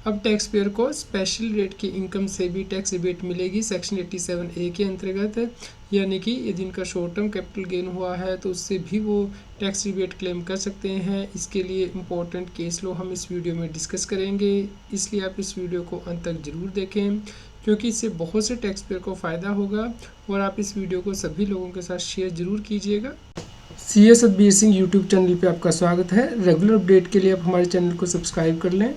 अब tax payer को special rate की इनकम से भी टैक्स रिबेट मिलेगी सेक्शन 87A के अंतर्गत, यानी कि यदि इनका शॉर्ट टर्म कैपिटल गेन हुआ है तो उससे भी वो टैक्स रिबेट क्लेम कर सकते हैं। इसके लिए इम्पोर्टेंट केस लो हम इस वीडियो में डिस्कस करेंगे, इसलिए आप इस वीडियो को अंत तक ज़रूर देखें क्योंकि इससे बहुत से टैक्स पेयर को फ़ायदा होगा। और आप इस वीडियो को सभी लोगों के साथ शेयर ज़रूर कीजिएगा। CS Satbir Singh YouTube channel पे आपका स्वागत है। रेगुलर अपडेट के लिए आप हमारे चैनल को सब्सक्राइब कर लें।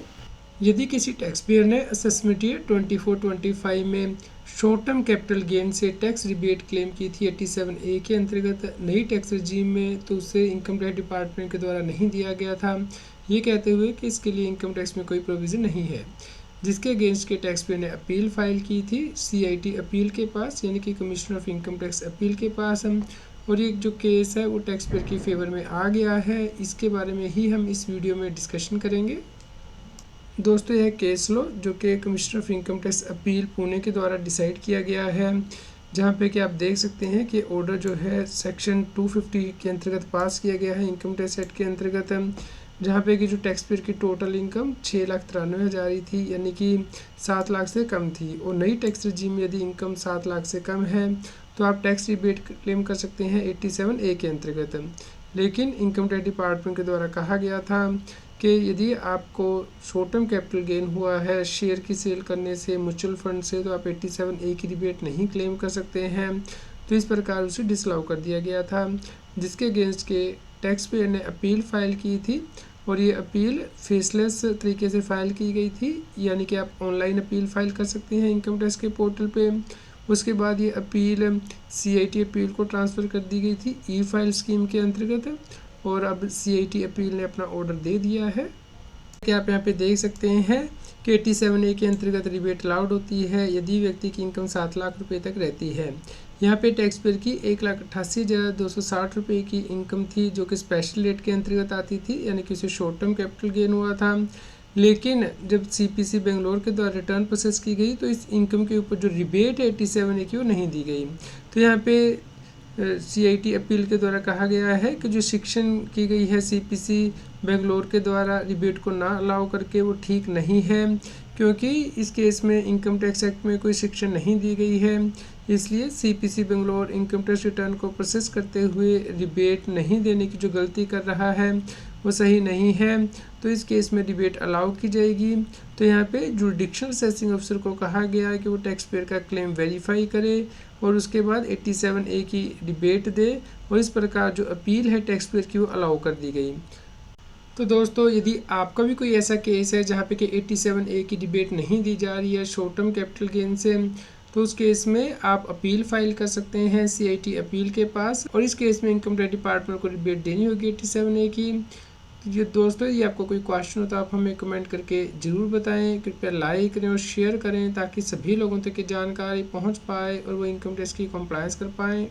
यदि किसी टैक्स पेयर ने असेसमेंट ईयर 24-25 में शॉर्ट टर्म कैपिटल गेन से टैक्स रिबेट क्लेम की थी 87A के अंतर्गत नई टैक्स रजीम में, तो उसे इनकम टैक्स डिपार्टमेंट के द्वारा नहीं दिया गया था, ये कहते हुए कि इसके लिए इनकम टैक्स में कोई प्रोविज़न नहीं है, जिसके अगेंस्ट के टैक्स पेयर ने अपील फाइल की थी CIT अपील के पास, यानी कि commission of income tax appeal के पास। और ये जो केस है वो टैक्स पेयर की फेवर में आ गया है। इसके बारे में ही हम इस वीडियो में डिस्कशन करेंगे। दोस्तों, यह केस लो जो कि commissioner of income tax appeal Pune के द्वारा डिसाइड किया गया है, जहां पे कि आप देख सकते हैं कि ऑर्डर जो है सेक्शन 250 के अंतर्गत पास किया गया है इनकम टैक्स एक्ट के अंतर्गत, जहां पे कि जो टैक्स पेयर की टोटल इनकम 6,93,000 ही थी, यानी कि 7 लाख से कम थी। और नई टैक्स रजीम में यदि इनकम 7 लाख से कम है तो आप टैक्स रिबेट क्लेम कर सकते हैं 87A के अंतर्गत। लेकिन इनकम टैक्स डिपार्टमेंट के द्वारा कहा गया था कि यदि आपको शॉर्ट टर्म कैपिटल गेन हुआ है शेयर की सेल करने से, म्यूचुअल फंड से, तो आप 87A की रिबेट नहीं क्लेम कर सकते हैं। तो इस प्रकार उसे डिसअलाउ कर दिया गया था, जिसके अगेंस्ट के टैक्स पेयर ने अपील फाइल की थी। और ये अपील फेसलेस तरीके से फाइल की गई थी, यानी कि आप ऑनलाइन अपील फाइल कर सकते हैं इनकम टैक्स के पोर्टल पे। उसके बाद ये अपील CIT अपील को ट्रांसफ़र कर दी गई थी ई-फाइल स्कीम के अंतर्गत, और अब CIT अपील ने अपना ऑर्डर दे दिया है कि आप यहाँ पे देख सकते हैं कि 87A के अंतर्गत रिबेट अलाउड होती है यदि व्यक्ति की इनकम 7 लाख रुपए तक रहती है। यहाँ पे टैक्स पेयर की 1,88,260 रुपये की इनकम थी, जो कि स्पेशल रेट के अंतर्गत आती थी, यानी कि उसे शॉर्ट टर्म कैपिटल गेन हुआ था। लेकिन जब CPC बेंगलोर के द्वारा रिटर्न प्रोसेस की गई तो इस इनकम के ऊपर जो रिबेट है 87A की वो नहीं दी गई। तो यहाँ पे CIT अपील के द्वारा कहा गया है कि जो शिक्षण की गई है CPC बेंगलोर के द्वारा रिबेट को ना अलाउ करके वो ठीक नहीं है, क्योंकि इस केस में इनकम टैक्स एक्ट में कोई शिक्षण नहीं दी गई है। इसलिए CPC Bangalore income tax return को प्रोसेस करते हुए रिबेट नहीं देने की जो गलती कर रहा है वो सही नहीं है। तो इस केस में रिबेट अलाउ की जाएगी। तो यहाँ पे जुरिडिक्शनल असेसिंग अफसर को कहा गया है कि वो टैक्स पेयर का क्लेम वेरीफाई करे और उसके बाद 87A की रिबेट दे, और इस प्रकार जो अपील है टैक्स पेयर की वो अलाउ कर दी गई। तो दोस्तों, यदि आपका भी कोई ऐसा केस है जहाँ पे कि 87A की रिबेट नहीं दी जा रही है शॉर्ट टर्म कैपिटल गेन से, तो उस केस में आप अपील फाइल कर सकते हैं CIT अपील के पास, और इस केस में इनकम टैक्स डिपार्टमेंट को रिबेट देनी होगी 87A की। ये दोस्तों, ये आपको कोई क्वेश्चन हो तो आप हमें कमेंट करके ज़रूर बताएं। कृपया लाइक करें और शेयर करें ताकि सभी लोगों तक ये जानकारी पहुंच पाए और वो इनकम टैक्स की कंप्लायंस कर पाएँ।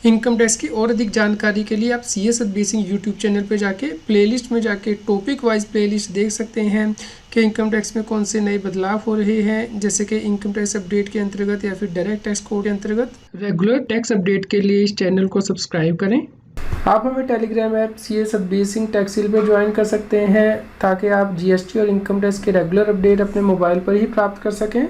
इनकम टैक्स की और अधिक जानकारी के लिए आप CS Satbir Singh YouTube channel पे जाके प्लेलिस्ट में जाके टॉपिक वाइज प्लेलिस्ट देख सकते हैं कि इनकम टैक्स में कौन से नए बदलाव हो रहे हैं, जैसे कि इनकम टैक्स अपडेट के अंतर्गत या फिर डायरेक्ट टैक्स कोड के अंतर्गत। रेगुलर टैक्स अपडेट के लिए इस चैनल को सब्सक्राइब करें। आप हमें Telegram app CS Satbir Singh टैक्सील पे ज्वाइन कर सकते हैं ताकि आप GST और इनकम टैक्स के रेगुलर अपडेट अपने मोबाइल पर ही प्राप्त कर सकें।